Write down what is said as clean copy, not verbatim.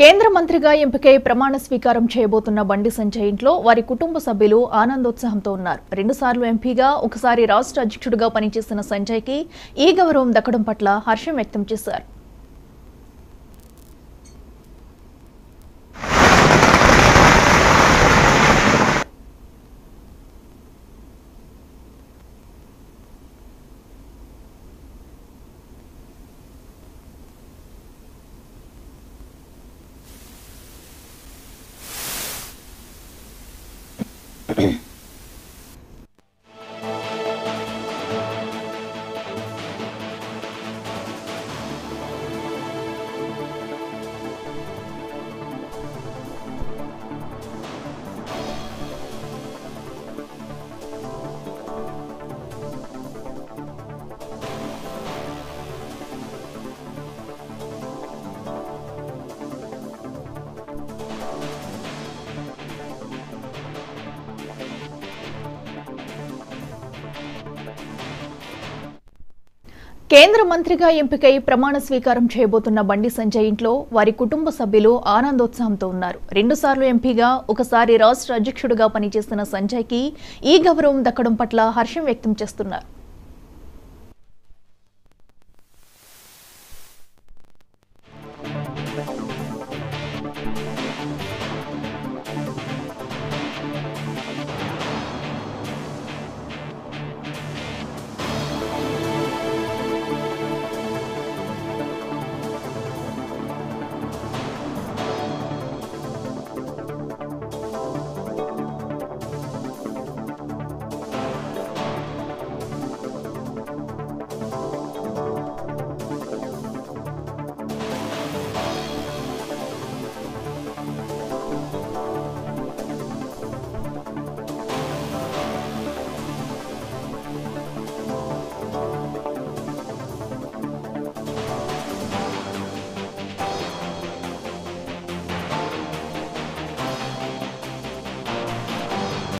కేంద్ర మంత్రిగా ఎంపికై ప్రమాణ స్వీకారం చేయబోతున్న బండి సంజయ్ ఇంట్లో వారి కుటుంబ సభ్యులు ఆనందోత్సాహంతో ఉన్నారు. 2 సార్లు ఎంపీగా, ఒకసారి రాష్ట్ర అధ్యక్షుడిగా పనిచేసిన సంజయ్కి ఈ గౌరవం దక్కడం పట్ల హర్షం వ్యక్తం చేశారు. కేంద్ర మంత్రిగా ఎంపికై ప్రమాణ స్వీకారం చేయబోతున్న బండి సంజయ్ ఇంట్లో వారి కుటుంబ సభ్యులు ఆనందోత్సాహంతో ఉన్నారు. 2 సార్లు ఎంపీగా, ఒకసారి రాష్ట్ర అధ్యక్షుడిగా పనిచేసిన సంజయ్కి ఈ గౌరవం దక్కడం పట్ల హర్షం వ్యక్తం చేస్తున్నారు.